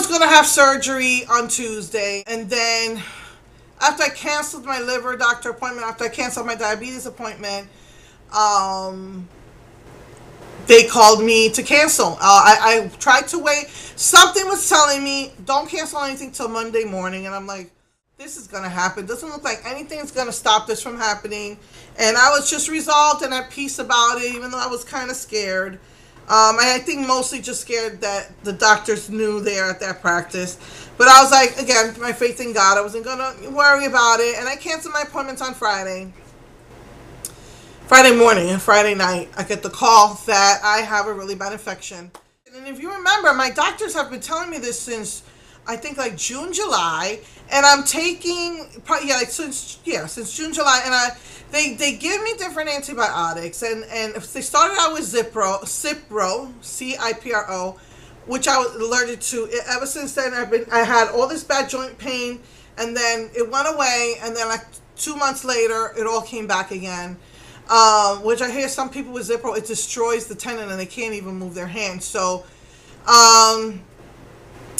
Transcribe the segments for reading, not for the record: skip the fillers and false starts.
was going to have surgery on Tuesday, and then after I canceled my liver doctor appointment, after I canceled my diabetes appointment, they called me to cancel. I tried to wait. Something was telling me, don't cancel anything till Monday morning. And I'm like, this is going to happen. Doesn't look like anything's going to stop this from happening. And I was just resolved and at peace about it, even though I was kind of scared. I think mostly just scared that the doctors knew there at that practice. But I was like, again, my faith in God, I wasn't going to worry about it. And I canceled my appointments on Friday morning and Friday night. I get the call that I have a really bad infection. And if you remember, my doctors have been telling me this since, I think, like June, July. And I'm taking, since June, July. And they give me different antibiotics. And they started out with Cipro, Cipro, which I was allergic to. Ever since then, I had all this bad joint pain. And then it went away. And then like 2 months later, it all came back again. Which I hear some people with Cipro, it destroys the tendon and they can't even move their hands. So,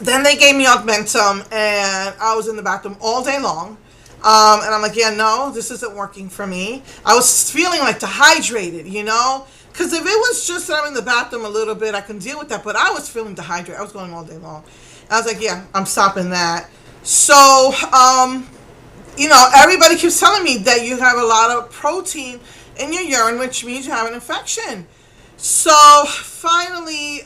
then they gave me Augmentum and I was in the bathroom all day long. And I'm like, yeah, no, this isn't working for me. I was feeling like dehydrated, because if it was just that I'm in the bathroom a little bit, I can deal with that. But I was feeling dehydrated. I was going all day long. And I was like, yeah, I'm stopping that. So, everybody keeps telling me that you have a lot of protein in your urine, which means you have an infection. So finally,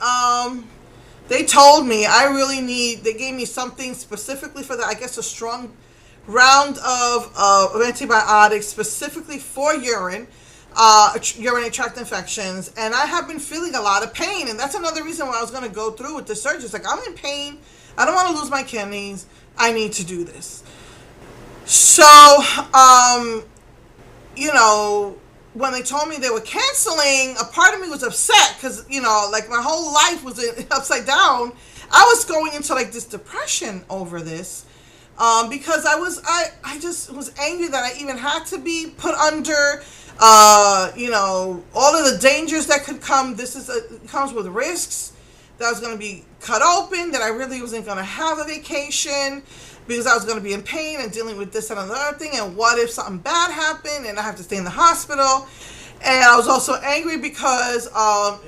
they told me they gave me something specifically for that, I guess a strong round of antibiotics specifically for urinary tract infections. And I have been feeling a lot of pain. And that's another reason why I was going to go through with the surgery. It's like, I'm in pain. I don't want to lose my kidneys. I need to do this. So, when they told me they were canceling, a part of me was upset because, like my whole life was upside down. I was going into like this depression over this because I just was angry that I even had to be put under, all of the dangers that could come. It comes with risks, that I was going to be cut open, that I really wasn't going to have a vacation, because I was going to be in pain and dealing with this and another thing. And what if something bad happened and I have to stay in the hospital? And I was also angry because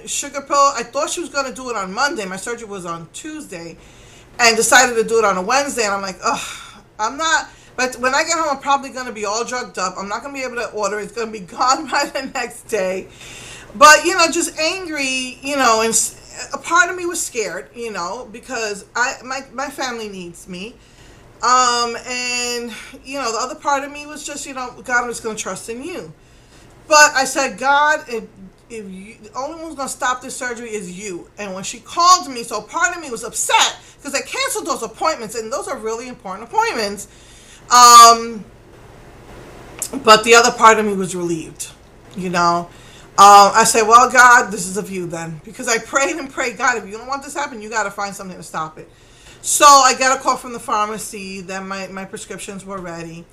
Sugar Pill, I thought she was going to do it on Monday. My surgery was on Tuesday, and decided to do it on a Wednesday. And I'm like, ugh, I'm not. But when I get home, I'm probably going to be all drugged up. I'm not going to be able to order. It's going to be gone by the next day. But, just angry, and a part of me was scared, because my family needs me. And the other part of me was just, God, I'm just going to trust in you. But I said, God, if the only one who's going to stop this surgery is you. And when she called me, so part of me was upset because I canceled those appointments, and those are really important appointments. But the other part of me was relieved, I said, well, God, this is of you then, because I prayed and prayed, God, if you don't want this to happen, you got to find something to stop it. So I got a call from the pharmacy that my prescriptions were ready.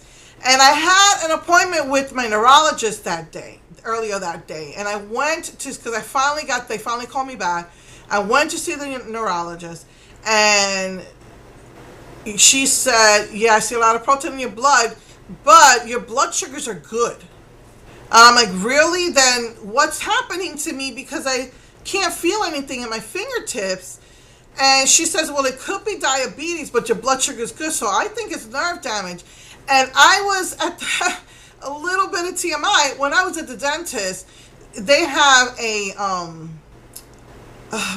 And I had an appointment with my neurologist earlier that day. And I went to, because they finally called me back. I went to see the neurologist. And she said, yeah, I see a lot of protein in your blood, but your blood sugars are good. I'm like, really? Then what's happening to me? Because I can't feel anything in my fingertips. And she says, well, it could be diabetes, but your blood sugar is good, so I think it's nerve damage. And I was at a little bit of TMI. When I was at the dentist, they have a,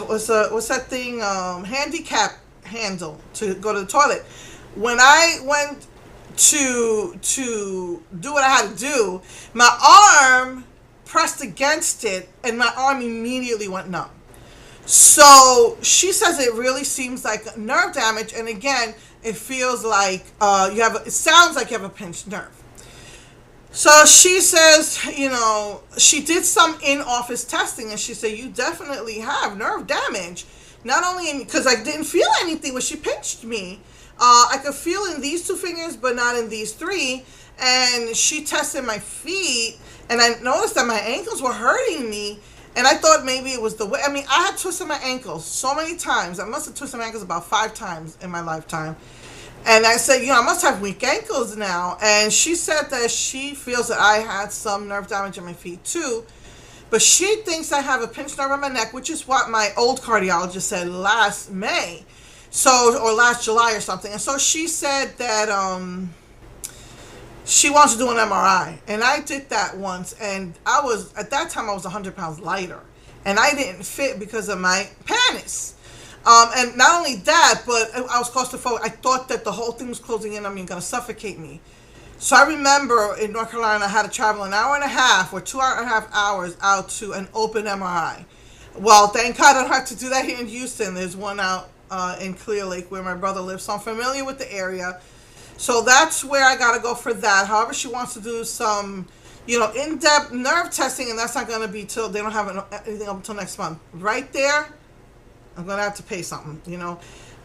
what's that thing, handicap handle to go to the toilet. When I went to do what I had to do, my arm pressed against it, and my arm immediately went numb. So she says it really seems like nerve damage, and again, it feels like it sounds like you have a pinched nerve. So she says, she did some in-office testing, and she said, you definitely have nerve damage. Not only because I didn't feel anything when she pinched me. I could feel in these 2 fingers, but not in these 3. And she tested my feet, and I noticed that my ankles were hurting me. And I thought maybe it was the way. I mean, I had twisted my ankles so many times. I must have twisted my ankles about 5 times in my lifetime. And I said, I must have weak ankles now. And she said that she feels that I had some nerve damage in my feet too. But she thinks I have a pinched nerve in my neck, which is what my old cardiologist said last May. So, or last July or something. And so she said that she wants to do an MRI. And I did that once. And at that time, I was 100 pounds lighter. And I didn't fit because of my panties. And not only that, but I was claustrophobic. I thought that the whole thing was closing in on me and going to suffocate me. So I remember in North Carolina, I had to travel an hour and a half or 2.5 hours out to an open MRI. Well, thank God I don't have to do that here in Houston. There's one out in Clear Lake where my brother lives. So I'm familiar with the area. So that's where I got to go for that. However, she wants to do some, in-depth nerve testing, and that's not going to be till they don't have anything up until next month. Right there, I'm going to have to pay something, I'm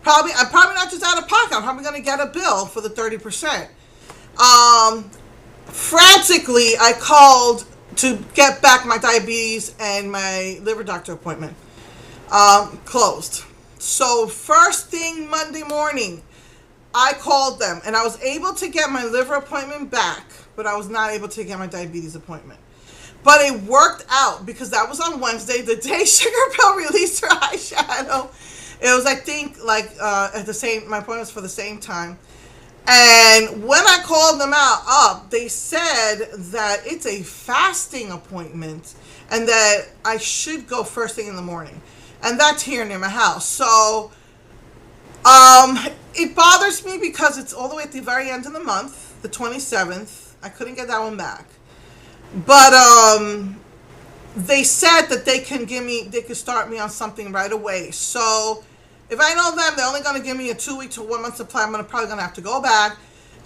probably not just out of pocket. I'm probably going to get a bill for the 30%. Frantically, I called to get back my diabetes and my liver doctor appointment. Closed. So first thing Monday morning, I called them and I was able to get my liver appointment back, but I was not able to get my diabetes appointment. But it worked out because that was on Wednesday, the day Sugar Pill released her eyeshadow. It was, I think, my appointment was for the same time. And when I called them up, they said that it's a fasting appointment and that I should go first thing in the morning. And that's here near my house. So, it bothers me because it's all the way at the very end of the month, the 27th. I couldn't get that one back. But they said that they could start me on something right away. So if I know them, they're only going to give me a 2-week to 1 month supply. I'm probably going to have to go back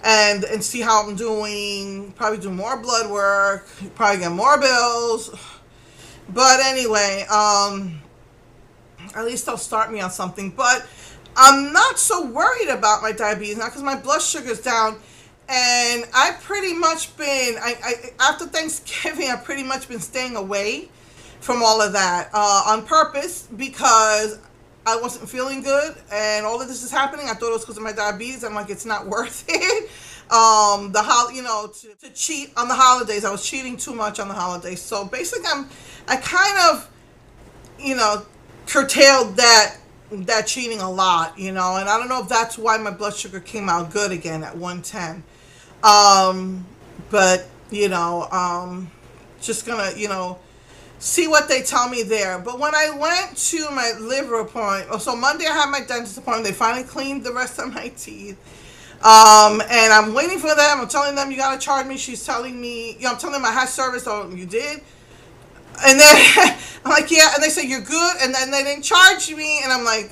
and see how I'm doing. Probably do more blood work. Probably get more bills. But anyway, at least they'll start me on something. But I'm not so worried about my diabetes now because my blood sugar's down. And I've pretty much been, after Thanksgiving, I've pretty much been staying away from all of that on purpose because I wasn't feeling good and all of this is happening. I thought it was because of my diabetes. I'm like, it's not worth it. To cheat on the holidays. I was cheating too much on the holidays. So basically, I kind of, curtailed that cheating a lot, and I don't know if that's why my blood sugar came out good again at 110. But, just gonna, see what they tell me there. But when I went to my liver appointment, so Monday I had my dentist appointment. They finally cleaned the rest of my teeth. And I'm waiting for them. I'm telling them, you gotta charge me. She's telling me, I'm telling them I had service. Oh, you did? And then I'm like, yeah. And they say, you're good. And then they didn't charge me. And I'm like,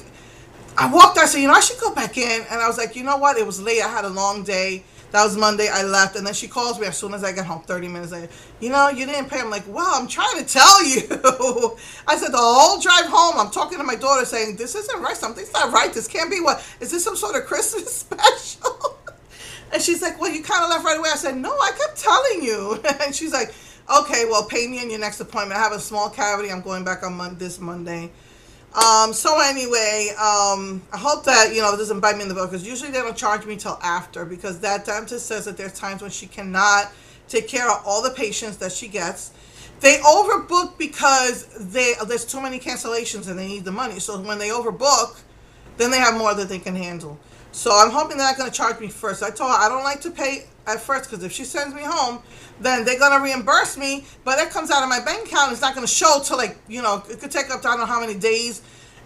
I walked out. I said, I should go back in. And I was like, you know what? It was late. I had a long day. That was Monday. I left. And then she calls me as soon as I get home, 30 minutes later. You didn't pay. I'm like, well, I'm trying to tell you. I said, the whole drive home, I'm talking to my daughter saying, this isn't right. Something's not right. This can't be what? Is this some sort of Christmas special? And she's like, well, you kind of left right away. I said, no, I kept telling you. And she's like, okay, well, pay me in your next appointment. I have a small cavity. I'm going back on this Monday. So anyway, I hope that, it doesn't bite me in the butt because usually they don't charge me till after because that dentist says that there's times when she cannot take care of all the patients that she gets. They overbook because there's too many cancellations and they need the money. So when they overbook, then they have more that they can handle. So I'm hoping they're not going to charge me first. I told her I don't like to pay at first because if she sends me home, then they're going to reimburse me. But it comes out of my bank account. It's not going to show till it could take up to I don't know how many days.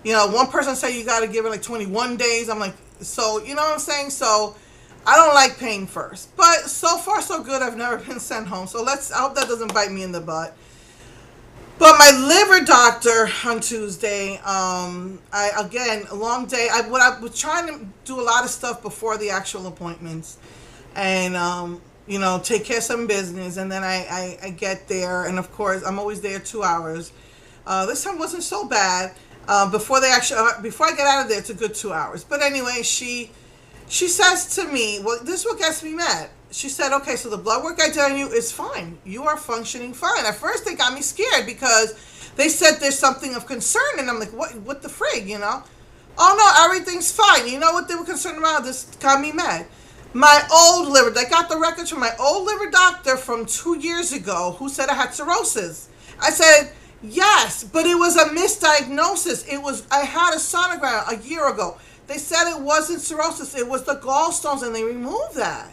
One person said you got to give it 21 days. I'm like, so, you know what I'm saying? So I don't like paying first. But so far, so good. I've never been sent home. So I hope that doesn't bite me in the butt. But my liver doctor on Tuesday, a long day. I was trying to do a lot of stuff before the actual appointments and, take care of some business. And then I get there. And, of course, I'm always there 2 hours. This time wasn't so bad. Before I get out of there, it's a good 2 hours. But anyway, she says to me, well, this is what gets me mad. She said, okay, so the blood work I did on you is fine. You are functioning fine. At first, they got me scared because They said there's something of concern, and I'm like, what the frig, you know? Oh no, everything's fine. You know what they were concerned about? This got me mad. My old liver, I got the records from my old liver doctor from 2 years ago who said I had cirrhosis. I said, yes, but it was a misdiagnosis. I had a sonogram a year ago. They said it wasn't cirrhosis, it was the gallstones, and they removed that.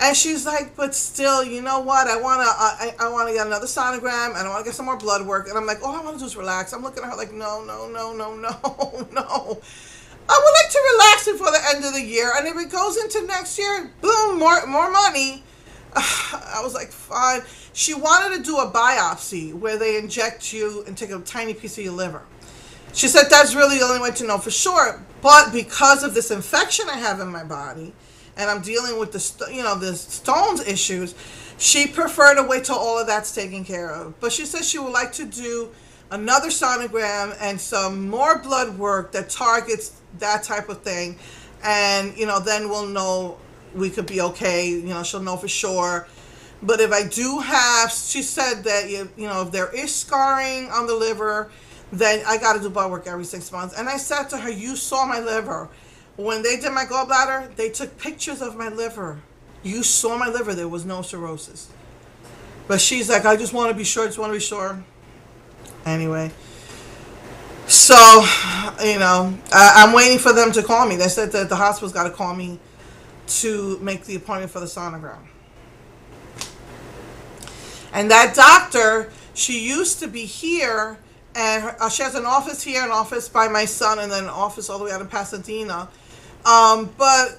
And she's like, but still, you know what? I wanna get another sonogram, and I wanna get some more blood work. And I'm like, all I wanna do is relax. I'm looking at her like, no. I would like to relax before the end of the year, and if it goes into next year, boom, more money. I was like, fine. She wanted to do a biopsy where they inject you and take a tiny piece of your liver. She said that's really the only way to know for sure. But because of this infection I have in my body, and I'm dealing with the stones issues, she preferred to wait till all of that's taken care of. But she says she would like to do another sonogram and some more blood work that targets that type of thing. And, then we'll know we could be okay. She'll know for sure. But if I do have, she said that, if there is scarring on the liver, then I got to do blood work every 6 months. And I said to her, you saw my liver. When they did my gallbladder, they took pictures of my liver. You saw my liver. There was no cirrhosis. But she's like, I just want to be sure. Anyway. So, I'm waiting for them to call me. They said that the hospital's got to call me to make the appointment for the sonogram. And that doctor, she used to be here, and she has an office here, an office by my son, and then an office all the way out in Pasadena. But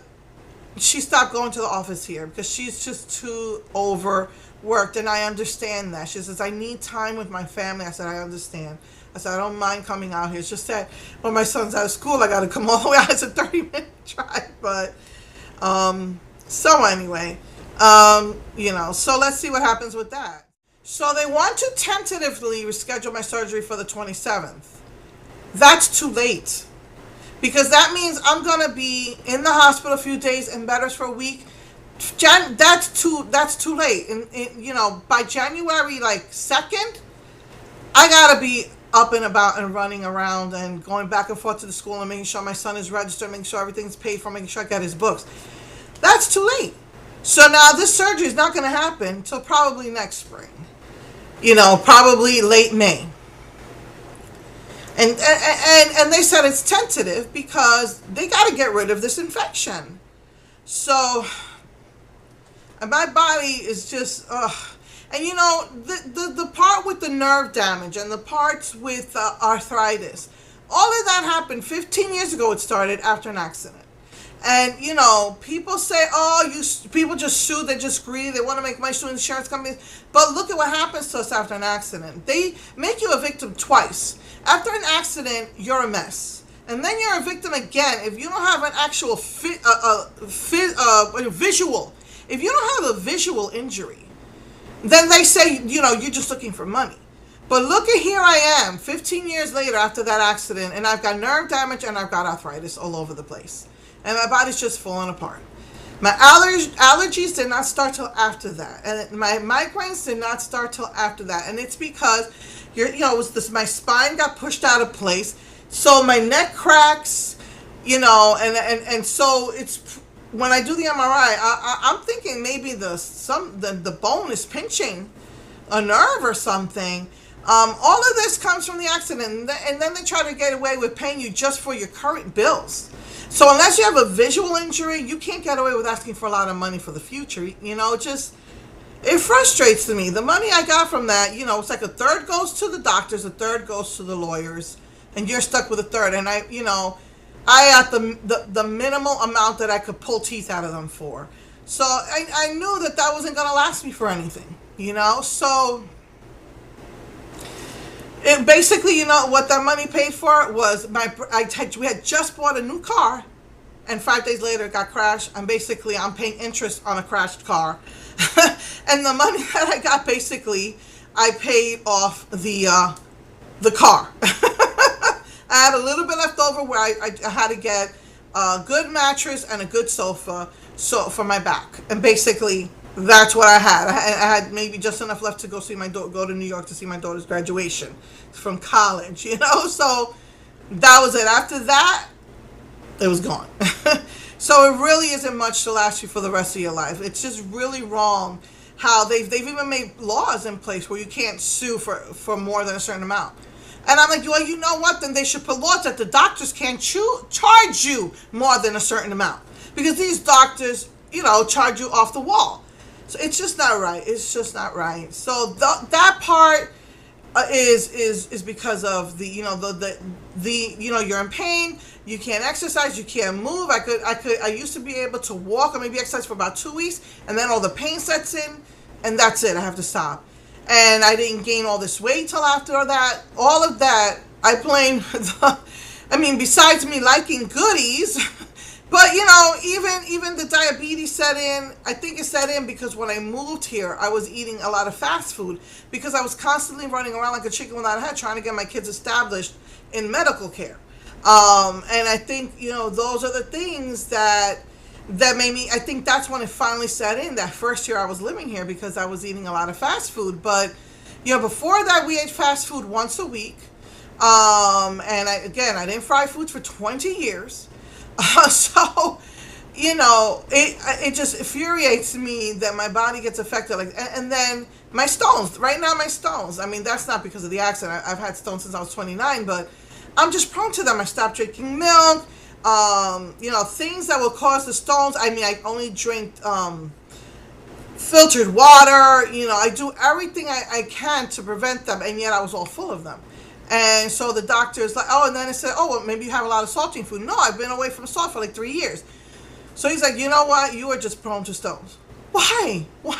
she stopped going to the office here because she's just too overworked, and I understand that. She says, I need time with my family. I said, I understand. I said, I don't mind coming out here. It's just that when my son's out of school, I got to come all the way out. It's a 30-minute drive. But, so anyway, so let's see what happens with that. So they want to tentatively reschedule my surgery for the 27th. That's too late. Because that means I'm going to be in the hospital a few days and bed rest for a week. That's too late. And by January 2nd, I got to be up and about and running around and going back and forth to the school and making sure my son is registered, making sure everything's paid for, making sure I get his books. That's too late. So now this surgery is not going to happen until probably next spring. Probably late May. And they said it's tentative because they got to get rid of this infection. So, and my body is just, and the part with the nerve damage and the parts with arthritis, all of that happened 15 years ago. It started after an accident. And, people say, people just sue, they just greedy, they want to make money, sue insurance companies. But look at what happens to us after an accident. They make you a victim twice. After an accident, you're a mess. And then you're a victim again if you don't have an actual visual. If you don't have a visual injury, then they say, you're just looking for money. But look at here I am, 15 years later after that accident, and I've got nerve damage and I've got arthritis all over the place. And my body's just falling apart. My allergies did not start till after that. And my migraines did not start till after that. And it's because, my spine got pushed out of place. So my neck cracks, and so it's, when I do the MRI, I'm thinking maybe the bone is pinching a nerve or something. All of this comes from the accident. And then they try to get away with paying you just for your current bills. So unless you have a visual injury, you can't get away with asking for a lot of money for the future. It frustrates me. The money I got from that, it's like a third goes to the doctors, a third goes to the lawyers, and you're stuck with a third. And I got the minimal amount that I could pull teeth out of them for. So I knew that wasn't going to last me for anything, So it basically, what that money paid for was we had just bought a new car, and 5 days later it got crashed. And basically, I'm paying interest on a crashed car, and the money that I got, basically, I paid off the car. I had a little bit left over where I had to get a good mattress and a good sofa for my back, and basically That's what I had. I had maybe just enough left to go see go to New York to see my daughter's graduation from college, So that was it. After that, it was gone. So it really isn't much to last you for the rest of your life. It's just really wrong how they've even made laws in place where you can't sue for more than a certain amount. And I'm like, well, you know what? Then they should put laws that the doctors can't charge you more than a certain amount. Because these doctors, charge you off the wall. So it's just not right. It's just not right. So that part is because of you're in pain, you can't exercise, you can't move. I used to be able to walk or maybe exercise for about 2 weeks, and then all the pain sets in, and that's it. I have to stop. And I didn't gain all this weight till after that. All of that, I blame besides me liking goodies, but even the diabetes set in. I think it set in because when I moved here, I was eating a lot of fast food because I was constantly running around like a chicken without a head trying to get my kids established in medical care. And I think, those are the things that made me, I think that's when it finally set in, that first year I was living here, because I was eating a lot of fast food. But, before that, we ate fast food once a week. And I didn't fry foods for 20 years. So, it just infuriates me that my body gets affected. And then my stones, right now, that's not because of the accident. I've had stones since I was 29, but I'm just prone to them. I stopped drinking milk. Things that will cause the stones. I only drink filtered water. I do everything I can to prevent them, and yet I was all full of them. And so the doctor's like, and then it said, well, maybe you have a lot of salty food. No, I've been away from salt for like 3 years. So he's like, you know what? You are just prone to stones. Why? So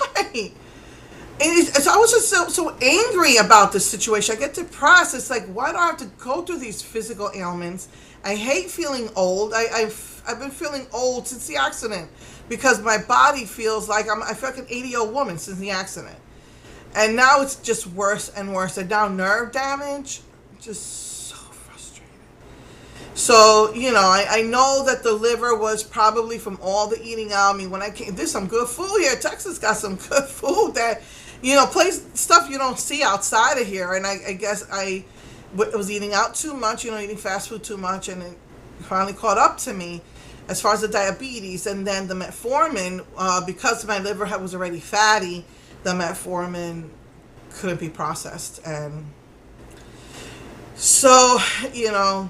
I was just so angry about this situation. I get depressed. It's like, why do I have to go through these physical ailments? I hate feeling old. I've been feeling old since the accident because my body feels like I feel like an 80-year-old woman since the accident. And now it's just worse and worse. And now nerve damage, just so frustrating. So, I know that the liver was probably from all the eating out. When I came, there's some good food here. Texas got some good food that, place stuff you don't see outside of here. And I guess I was eating out too much, eating fast food too much, and it finally caught up to me as far as the diabetes. And then the metformin, because my liver was already fatty, the metformin couldn't be processed. And so, I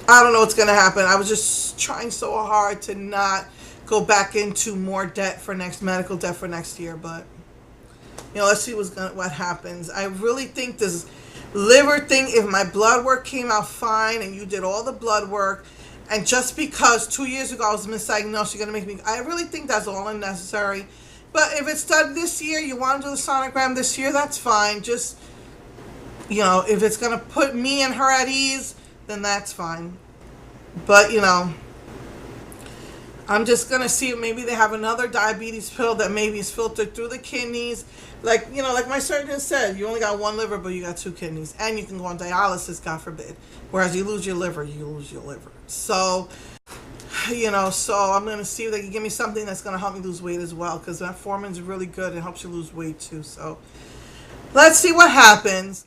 don't know what's going to happen. I was just trying so hard to not go back into more medical debt for next year. But, let's see what happens. I really think this liver thing, if my blood work came out fine and you did all the blood work, and just because 2 years ago I was misdiagnosed, you're going to make me, I really think that's all unnecessary. But if it's done this year, you want to do the sonogram this year, that's fine. Just, if it's going to put me and her at ease, then that's fine. But, I'm just going to see if maybe they have another diabetes pill that maybe is filtered through the kidneys. Like my surgeon said, you only got one liver, but you got 2 kidneys. And you can go on dialysis, God forbid. Whereas you lose your liver, you lose your liver. So, so I'm going to see if they can give me something that's going to help me lose weight as well. Because metformin is really good. It helps you lose weight too. So, let's see what happens.